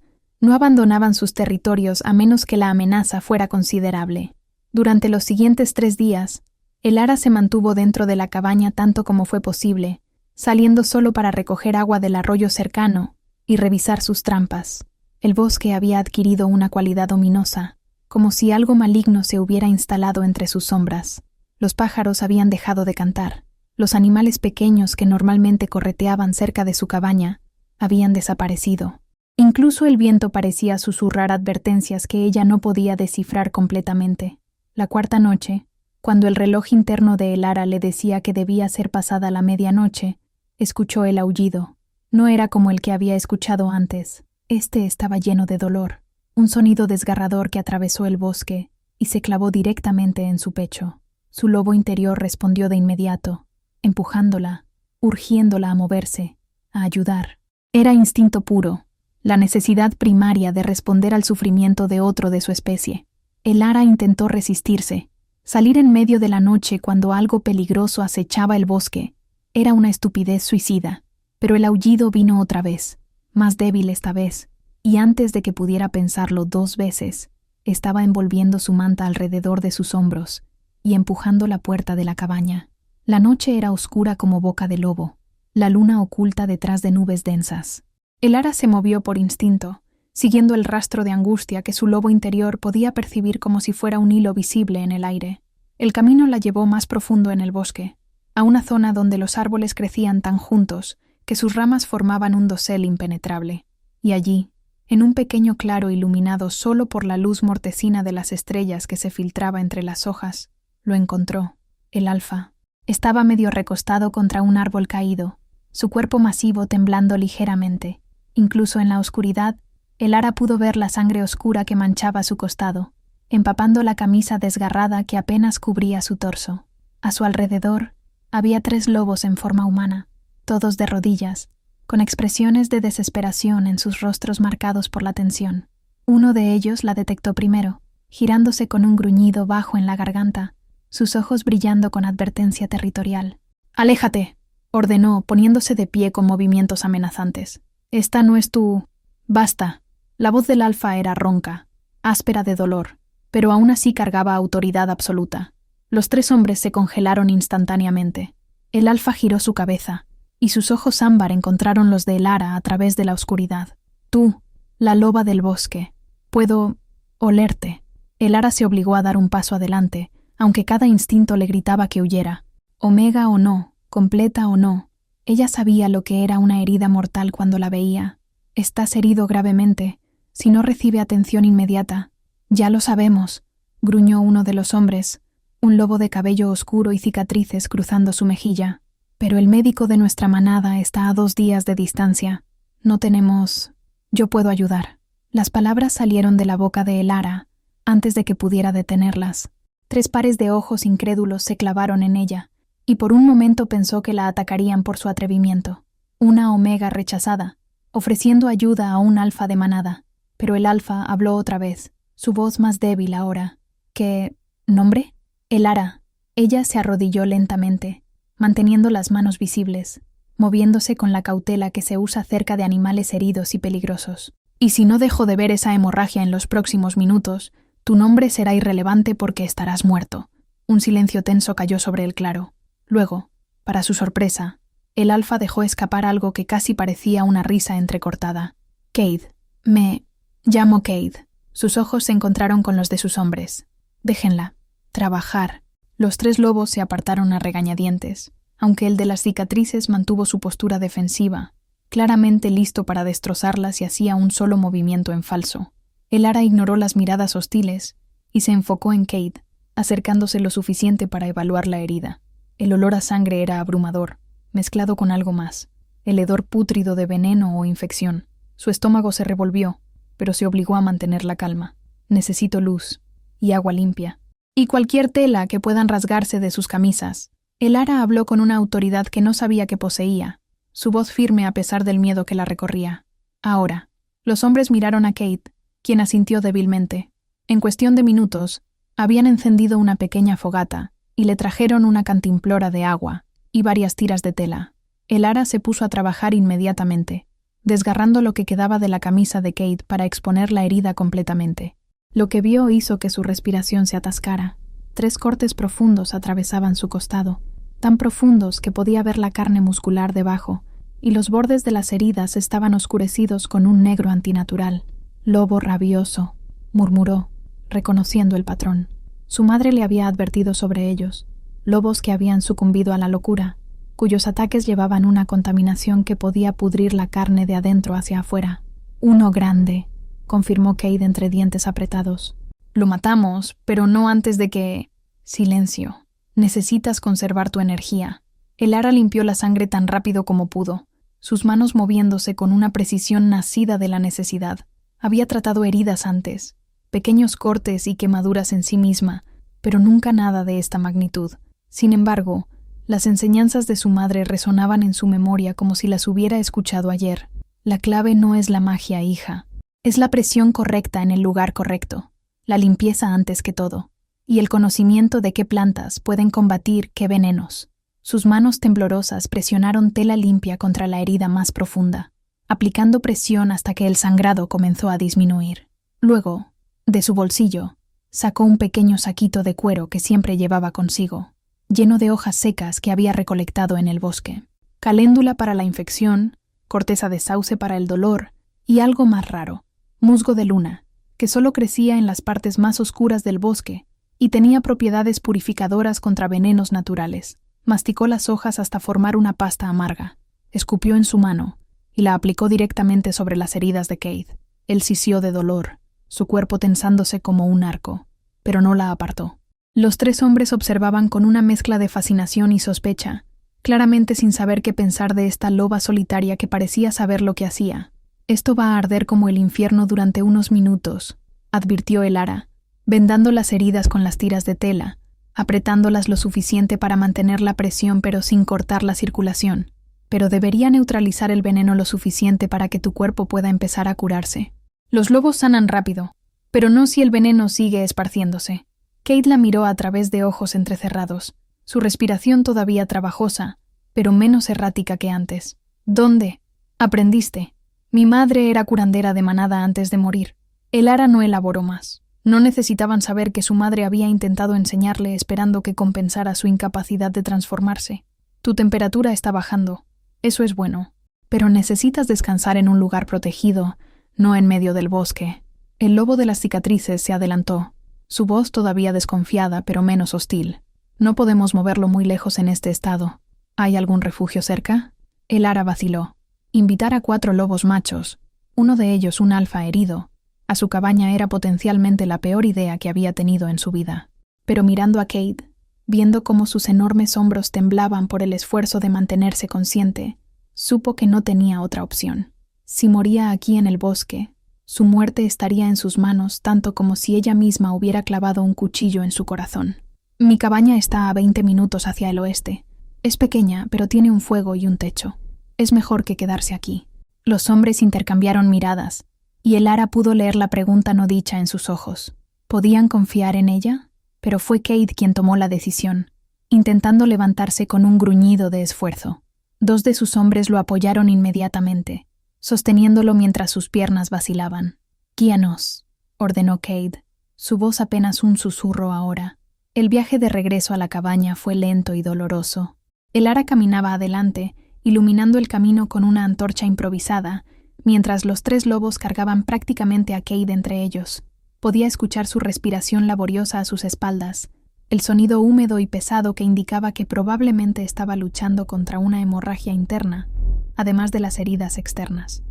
Speaker 1: no abandonaban sus territorios a menos que la amenaza fuera considerable. Durante los siguientes 3 días, Elara se mantuvo dentro de la cabaña tanto como fue posible, saliendo solo para recoger agua del arroyo cercano y revisar sus trampas. El bosque había adquirido una cualidad ominosa, como si algo maligno se hubiera instalado entre sus sombras. Los pájaros habían dejado de cantar. Los animales pequeños que normalmente correteaban cerca de su cabaña habían desaparecido. Incluso el viento parecía susurrar advertencias que ella no podía descifrar completamente. La 4ª noche, cuando el reloj interno de Elara le decía que debía ser pasada la medianoche, escuchó el aullido. No era como el que había escuchado antes. Este estaba lleno de dolor, un sonido desgarrador que atravesó el bosque y se clavó directamente en su pecho. Su lobo interior respondió de inmediato, empujándola, urgiéndola a moverse, a ayudar. Era instinto puro, la necesidad primaria de responder al sufrimiento de otro de su especie. Elara intentó resistirse. Salir en medio de la noche cuando algo peligroso acechaba el bosque era una estupidez suicida, pero el aullido vino otra vez, más débil esta vez, y antes de que pudiera pensarlo 2 veces, estaba envolviendo su manta alrededor de sus hombros y empujando la puerta de la cabaña. La noche era oscura como boca de lobo, la luna oculta detrás de nubes densas. Elara se movió por instinto, siguiendo el rastro de angustia que su lobo interior podía percibir como si fuera un hilo visible en el aire. El camino la llevó más profundo en el bosque, a una zona donde los árboles crecían tan juntos que sus ramas formaban un dosel impenetrable. Y allí, en un pequeño claro iluminado solo por la luz mortecina de las estrellas que se filtraba entre las hojas, lo encontró, el alfa. Estaba medio recostado contra un árbol caído, su cuerpo masivo temblando ligeramente. Incluso en la oscuridad, Elara pudo ver la sangre oscura que manchaba su costado, empapando la camisa desgarrada que apenas cubría su torso. A su alrededor había 3 lobos en forma humana, todos de rodillas, con expresiones de desesperación en sus rostros marcados por la tensión. Uno de ellos la detectó primero, girándose con un gruñido bajo en la garganta, sus ojos brillando con advertencia territorial. «¡Aléjate!», ordenó, poniéndose de pie con movimientos amenazantes. «Esta no es tu...» «Basta». La voz del alfa era ronca, áspera de dolor, pero aún así cargaba autoridad absoluta. Los 3 hombres se congelaron instantáneamente. El alfa giró su cabeza, y sus ojos ámbar encontraron los de Elara a través de la oscuridad. «Tú, la loba del bosque, puedo olerte». Elara se obligó a dar un paso adelante, aunque cada instinto le gritaba que huyera. Omega o no, completa o no, ella sabía lo que era una herida mortal cuando la veía. «Estás herido gravemente. Si no recibe atención inmediata». «Ya lo sabemos», gruñó uno de los hombres, un lobo de cabello oscuro y cicatrices cruzando su mejilla. «Pero el médico de nuestra manada está a 2 días de distancia. No tenemos... Yo puedo ayudar». Las palabras salieron de la boca de Elara antes de que pudiera detenerlas. 3 pares de ojos incrédulos se clavaron en ella, y por un momento pensó que la atacarían por su atrevimiento. Una omega rechazada, ofreciendo ayuda a un alfa de manada. Pero el alfa habló otra vez, su voz más débil ahora. ¿Qué nombre? Elara. Ella se arrodilló lentamente, manteniendo las manos visibles, moviéndose con la cautela que se usa cerca de animales heridos y peligrosos. «Y si no dejo de ver esa hemorragia en los próximos minutos, tu nombre será irrelevante porque estarás muerto». Un silencio tenso cayó sobre el claro. Luego, para su sorpresa, el alfa dejó escapar algo que casi parecía una risa entrecortada. «Cade. Me llamo Cade». Sus ojos se encontraron con los de sus hombres. «Déjenla. Trabajar». Los 3 lobos se apartaron a regañadientes, aunque el de las cicatrices mantuvo su postura defensiva, claramente listo para destrozarlas si hacía un solo movimiento en falso. Elara ignoró las miradas hostiles y se enfocó en Cade, acercándose lo suficiente para evaluar la herida. El olor a sangre era abrumador, mezclado con algo más, el hedor pútrido de veneno o infección. Su estómago se revolvió, pero se obligó a mantener la calma. «Necesito luz y agua limpia. Y cualquier tela que puedan rasgarse de sus camisas». Elara habló con una autoridad que no sabía que poseía, su voz firme a pesar del miedo que la recorría. Ahora, los hombres miraron a Kate, quien asintió débilmente. En cuestión de minutos, habían encendido una pequeña fogata y le trajeron una cantimplora de agua y varias tiras de tela. Elara se puso a trabajar inmediatamente, desgarrando lo que quedaba de la camisa de Kate para exponer la herida completamente. Lo que vio hizo que su respiración se atascara. 3 cortes profundos atravesaban su costado, tan profundos que podía ver la carne muscular debajo, y los bordes de las heridas estaban oscurecidos con un negro antinatural. «Lobo rabioso», murmuró, reconociendo el patrón. Su madre le había advertido sobre ellos, lobos que habían sucumbido a la locura, cuyos ataques llevaban una contaminación que podía pudrir la carne de adentro hacia afuera. «Uno grande», confirmó Kate entre dientes apretados. «Lo matamos, pero no antes de que...» «Silencio. Necesitas conservar tu energía». Elara limpió la sangre tan rápido como pudo, sus manos moviéndose con una precisión nacida de la necesidad. Había tratado heridas antes, pequeños cortes y quemaduras en sí misma, pero nunca nada de esta magnitud. Sin embargo, las enseñanzas de su madre resonaban en su memoria como si las hubiera escuchado ayer. La clave no es la magia, hija. Es la presión correcta en el lugar correcto, la limpieza antes que todo, y el conocimiento de qué plantas pueden combatir qué venenos. Sus manos temblorosas presionaron tela limpia contra la herida más profunda, aplicando presión hasta que el sangrado comenzó a disminuir. Luego, de su bolsillo, sacó un pequeño saquito de cuero que siempre llevaba consigo, lleno de hojas secas que había recolectado en el bosque. Caléndula para la infección, corteza de sauce para el dolor y algo más raro, musgo de luna, que solo crecía en las partes más oscuras del bosque y tenía propiedades purificadoras contra venenos naturales. Masticó las hojas hasta formar una pasta amarga, escupió en su mano y la aplicó directamente sobre las heridas de Kate. Él sisió de dolor, su cuerpo tensándose como un arco, pero no la apartó. Los 3 hombres observaban con una mezcla de fascinación y sospecha, claramente sin saber qué pensar de esta loba solitaria que parecía saber lo que hacía. «Esto va a arder como el infierno durante unos minutos», advirtió Elara, vendando las heridas con las tiras de tela, apretándolas lo suficiente para mantener la presión pero sin cortar la circulación. «Pero debería neutralizar el veneno lo suficiente para que tu cuerpo pueda empezar a curarse. Los lobos sanan rápido, pero no si el veneno sigue esparciéndose». Kate la miró a través de ojos entrecerrados, su respiración todavía trabajosa, pero menos errática que antes. «¿Dónde? Aprendiste. Mi madre era curandera de manada antes de morir». Elara no elaboró más. No necesitaban saber que su madre había intentado enseñarle esperando que compensara su incapacidad de transformarse. «Tu temperatura está bajando. Eso es bueno. Pero necesitas descansar en un lugar protegido, no en medio del bosque». El lobo de las cicatrices se adelantó, su voz todavía desconfiada pero menos hostil. «No podemos moverlo muy lejos en este estado. ¿Hay algún refugio cerca?» Elara vaciló. Invitar a 4 lobos machos, uno de ellos un alfa herido, a su cabaña era potencialmente la peor idea que había tenido en su vida. Pero mirando a Kate, viendo cómo sus enormes hombros temblaban por el esfuerzo de mantenerse consciente, supo que no tenía otra opción. Si moría aquí en el bosque, su muerte estaría en sus manos tanto como si ella misma hubiera clavado un cuchillo en su corazón. «Mi cabaña está a 20 minutos hacia el oeste. Es pequeña, pero tiene un fuego y un techo. Es mejor que quedarse aquí». Los hombres intercambiaron miradas, y Elara pudo leer la pregunta no dicha en sus ojos. ¿Podían confiar en ella? Pero fue Kate quien tomó la decisión, intentando levantarse con un gruñido de esfuerzo. 2 de sus hombres lo apoyaron inmediatamente, sosteniéndolo mientras sus piernas vacilaban. «Guíanos», ordenó Kate, su voz apenas un susurro ahora. El viaje de regreso a la cabaña fue lento y doloroso. Elara caminaba adelante, iluminando el camino con una antorcha improvisada, mientras los 3 lobos cargaban prácticamente a Kate entre ellos. Podía escuchar su respiración laboriosa a sus espaldas, el sonido húmedo y pesado que indicaba que probablemente estaba luchando contra una hemorragia interna, además de las heridas externas.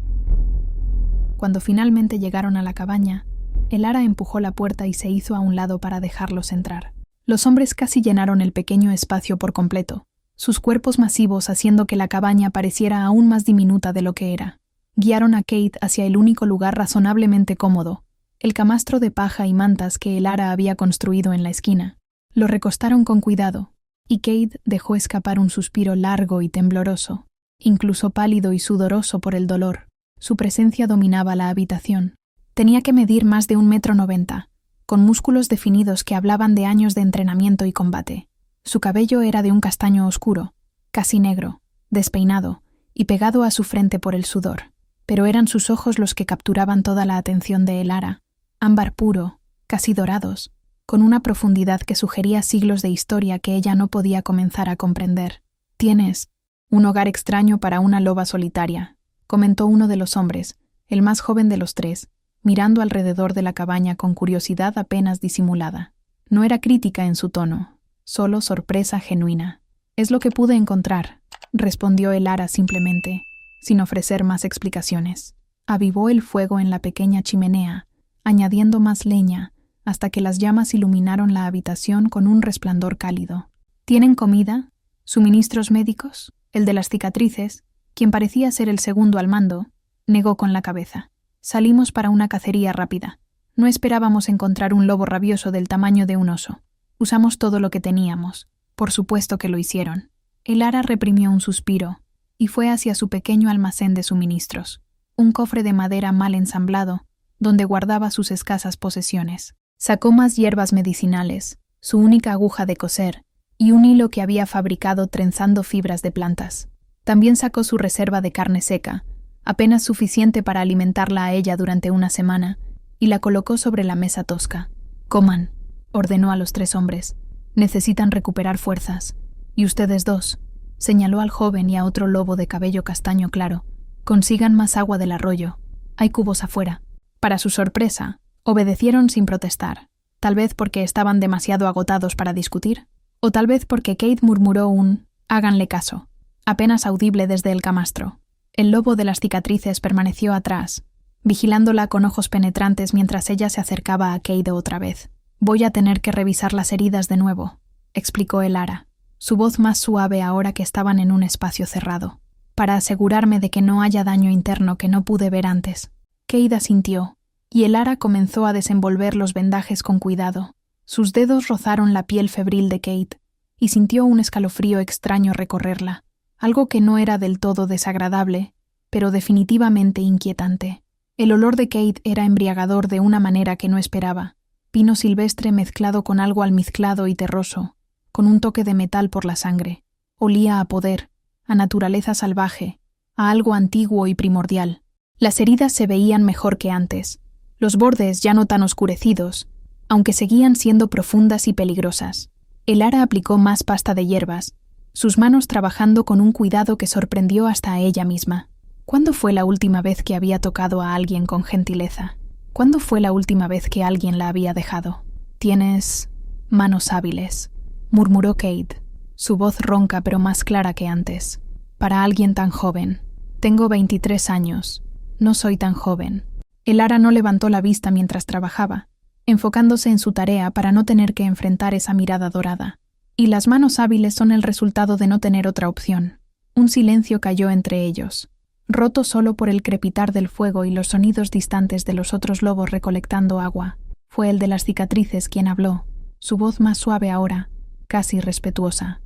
Speaker 1: Cuando finalmente llegaron a la cabaña, Elara empujó la puerta y se hizo a un lado para dejarlos entrar. Los hombres casi llenaron el pequeño espacio por completo, sus cuerpos masivos haciendo que la cabaña pareciera aún más diminuta de lo que era. Guiaron a Kate hacia el único lugar razonablemente cómodo, el camastro de paja y mantas que Elara había construido en la esquina. Lo recostaron con cuidado, Y Cade dejó escapar un suspiro largo y tembloroso, incluso pálido y sudoroso por el dolor. Su presencia dominaba la habitación. Tenía que medir más de 1,90 m, con músculos definidos que hablaban de años de entrenamiento y combate. Su cabello era de un castaño oscuro, casi negro, despeinado y pegado a su frente por el sudor, pero eran sus ojos los que capturaban toda la atención de Elara, ámbar puro, casi dorados, con una profundidad que sugería siglos de historia que ella no podía comenzar a comprender. «Tienes un hogar extraño para una loba solitaria», comentó uno de los hombres, el más joven de los tres, mirando alrededor de la cabaña con curiosidad apenas disimulada. No era crítica en su tono, solo sorpresa genuina. «Es lo que pude encontrar», respondió Elara simplemente, sin ofrecer más explicaciones. Avivó el fuego en la pequeña chimenea, añadiendo más leña, hasta que las llamas iluminaron la habitación con un resplandor cálido. «¿Tienen comida? ¿Suministros médicos?» El de las cicatrices, quien parecía ser el segundo al mando, negó con la cabeza. «Salimos para una cacería rápida. No esperábamos encontrar un lobo rabioso del tamaño de un oso. Usamos todo lo que teníamos. Por supuesto que lo hicieron». Elara reprimió un suspiro y fue hacia su pequeño almacén de suministros, un cofre de madera mal ensamblado, donde guardaba sus escasas posesiones. Sacó más hierbas medicinales, su única aguja de coser y un hilo que había fabricado trenzando fibras de plantas. También sacó su reserva de carne seca, apenas suficiente para alimentarla a ella durante una semana, y la colocó sobre la mesa tosca. «Coman», ordenó a los tres hombres. «Necesitan recuperar fuerzas. Y ustedes dos», señaló al joven y a otro lobo de cabello castaño claro, «consigan más agua del arroyo. Hay cubos afuera». Para su sorpresa, obedecieron sin protestar, tal vez porque estaban demasiado agotados para discutir, o tal vez porque Cade murmuró un «háganle caso», apenas audible desde el camastro. El lobo de las cicatrices permaneció atrás, vigilándola con ojos penetrantes mientras ella se acercaba a Cade otra vez. «Voy a tener que revisar las heridas de nuevo», explicó Elara, su voz más suave ahora que estaban en un espacio cerrado, «para asegurarme de que no haya daño interno que no pude ver antes». Cade asintió, y Elara comenzó a desenvolver los vendajes con cuidado. Sus dedos rozaron la piel febril de Cade, y sintió un escalofrío extraño recorrerla, algo que no era del todo desagradable, pero definitivamente inquietante. El olor de Cade era embriagador de una manera que no esperaba, pino silvestre mezclado con algo almizclado y terroso, con un toque de metal por la sangre. Olía a poder, a naturaleza salvaje, a algo antiguo y primordial. Las heridas se veían mejor que antes, los bordes ya no tan oscurecidos, aunque seguían siendo profundas y peligrosas. Elara aplicó más pasta de hierbas, sus manos trabajando con un cuidado que sorprendió hasta a ella misma. ¿Cuándo fue la última vez que había tocado a alguien con gentileza? ¿Cuándo fue la última vez que alguien la había dejado? «Tienes manos hábiles», murmuró Cade, su voz ronca pero más clara que antes. «Para alguien tan joven. Tengo 23 años. No soy tan joven». Elara no levantó la vista mientras trabajaba, enfocándose en su tarea para no tener que enfrentar esa mirada dorada. Y las manos hábiles son el resultado de no tener otra opción. Un silencio cayó entre ellos, roto solo por el crepitar del fuego y los sonidos distantes de los otros lobos recolectando agua. Fue el de las cicatrices quien habló, su voz más suave ahora, casi respetuosa.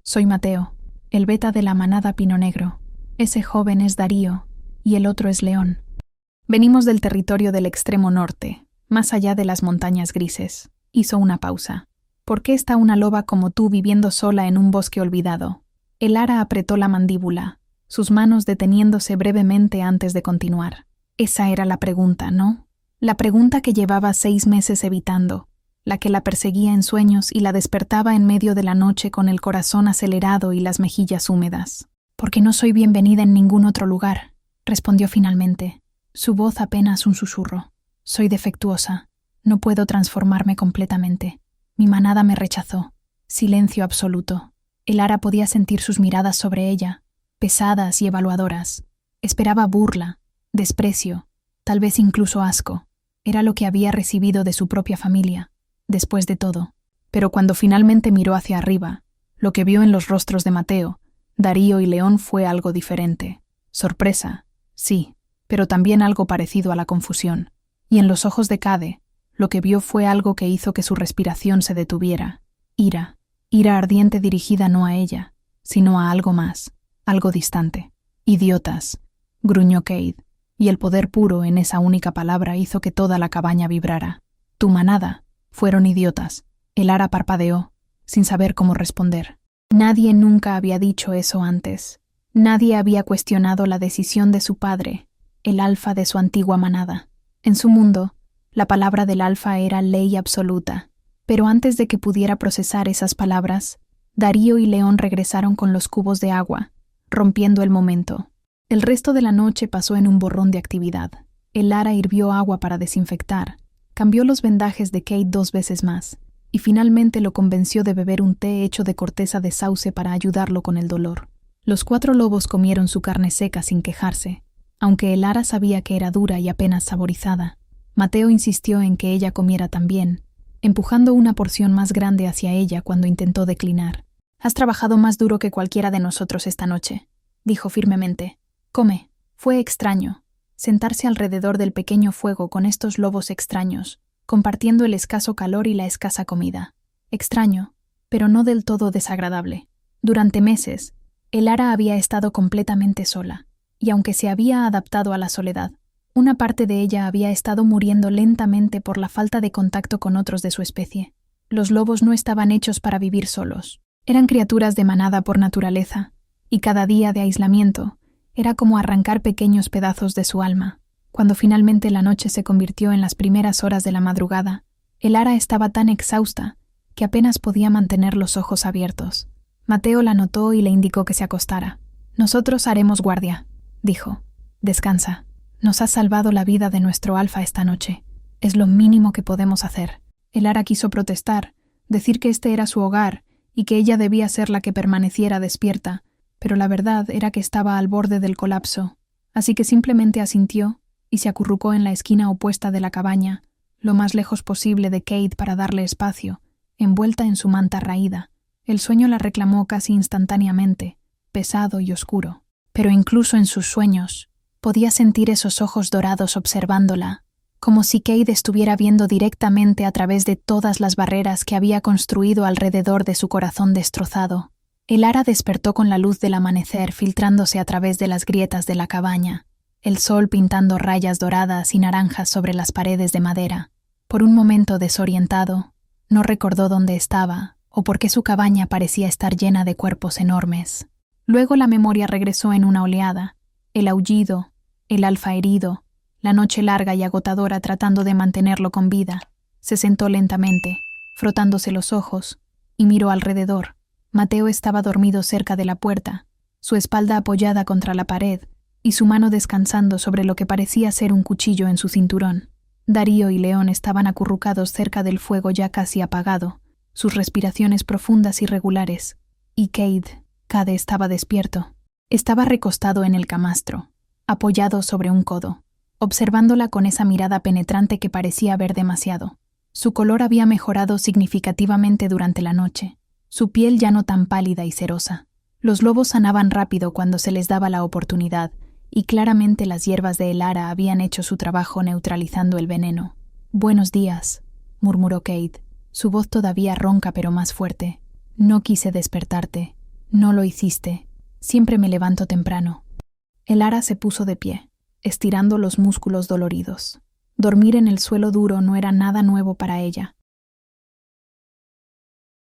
Speaker 1: «Soy Mateo, el beta de la manada Pino Negro. Ese joven es Darío, y el otro es León. Venimos del territorio del extremo norte, más allá de las montañas grises». Hizo una pausa. «¿Por qué está una loba como tú viviendo sola en un bosque olvidado?» Elara apretó la mandíbula, sus manos deteniéndose brevemente antes de continuar. Esa era la pregunta, ¿no? La pregunta que llevaba 6 meses evitando, la que la perseguía en sueños y la despertaba en medio de la noche con el corazón acelerado y las mejillas húmedas. «Porque no soy bienvenida en ningún otro lugar», respondió finalmente, su voz apenas un susurro. «Soy defectuosa. No puedo transformarme completamente. Mi manada me rechazó». Silencio absoluto. Elara podía sentir sus miradas sobre ella, pesadas y evaluadoras. Esperaba burla, desprecio, tal vez incluso asco. Era lo que había recibido de su propia familia, después de todo. Pero cuando finalmente miró hacia arriba, lo que vio en los rostros de Mateo, Darío y León fue algo diferente. Sorpresa, sí, pero también algo parecido a la confusión. Y en los ojos de Cade, lo que vio fue algo que hizo que su respiración se detuviera. Ira. ira ardiente dirigida no a ella, sino a algo más, algo distante. «Idiotas», gruñó Cade, y el poder puro en esa única palabra hizo que toda la cabaña vibrara. «Tu manada fueron idiotas». El ara parpadeó, sin saber cómo responder. Nadie nunca había dicho eso antes. Nadie había cuestionado la decisión de su padre, el alfa de su antigua manada. En su mundo, la palabra del alfa era ley absoluta. Pero antes de que pudiera procesar esas palabras, Darío y León regresaron con los cubos de agua, rompiendo el momento. El resto de la noche pasó en un borrón de actividad. El ara hirvió agua para desinfectar, cambió los vendajes de Cade 2 veces más, y finalmente lo convenció de beber un té hecho de corteza de sauce para ayudarlo con el dolor. Los 4 lobos comieron su carne seca sin quejarse, aunque el ara sabía que era dura y apenas saborizada. Mateo insistió en que ella comiera también, empujando una porción más grande hacia ella cuando intentó declinar. «Has trabajado más duro que cualquiera de nosotros esta noche», dijo firmemente. «Come». Fue extraño, sentarse alrededor del pequeño fuego con estos lobos extraños, compartiendo el escaso calor y la escasa comida. Extraño, pero no del todo desagradable. Durante meses, el ara había estado completamente sola, y aunque se había adaptado a la soledad, una parte de ella había estado muriendo lentamente por la falta de contacto con otros de su especie. Los lobos no estaban hechos para vivir solos. Eran criaturas de manada por naturaleza, y cada día de aislamiento era como arrancar pequeños pedazos de su alma. Cuando finalmente la noche se convirtió en las primeras horas de la madrugada, el ara estaba tan exhausta que apenas podía mantener los ojos abiertos. Mateo la notó y le indicó que se acostara. «Nosotros haremos guardia», dijo. «Descansa. Nos has salvado la vida de nuestro alfa esta noche. Es lo mínimo que podemos hacer». El ara quiso protestar, decir que este era su hogar y que ella debía ser la que permaneciera despierta, pero la verdad era que estaba al borde del colapso, así que simplemente asintió y se acurrucó en la esquina opuesta de la cabaña, lo más lejos posible de Cade para darle espacio, envuelta en su manta raída. El sueño la reclamó casi instantáneamente, pesado y oscuro, pero incluso en sus sueños podía sentir esos ojos dorados observándola, como si Cade estuviera viendo directamente a través de todas las barreras que había construido alrededor de su corazón destrozado. El ara despertó con la luz del amanecer filtrándose a través de las grietas de la cabaña, el sol pintando rayas doradas y naranjas sobre las paredes de madera. Por un momento desorientado, no recordó dónde estaba o por qué su cabaña parecía estar llena de cuerpos enormes. Luego la memoria regresó en una oleada, el aullido, el alfa herido, la noche larga y agotadora tratando de mantenerlo con vida. Se sentó lentamente, frotándose los ojos, y miró alrededor. Mateo estaba dormido cerca de la puerta, su espalda apoyada contra la pared y su mano descansando sobre lo que parecía ser un cuchillo en su cinturón. Darío y León estaban acurrucados cerca del fuego ya casi apagado, sus respiraciones profundas y regulares. Y Cade estaba despierto. Estaba recostado en el camastro, apoyado sobre un codo, observándola con esa mirada penetrante que parecía ver demasiado. Su color había mejorado significativamente durante la noche, su piel ya no tan pálida y cerosa. Los lobos sanaban rápido cuando se les daba la oportunidad, y claramente las hierbas de el ara habían hecho su trabajo neutralizando el veneno. «Buenos días», murmuró Cade, su voz todavía ronca pero más fuerte. «No quise despertarte. No lo hiciste. Siempre me levanto temprano». El ara se puso de pie, estirando los músculos doloridos. Dormir en el suelo duro no era nada nuevo para ella,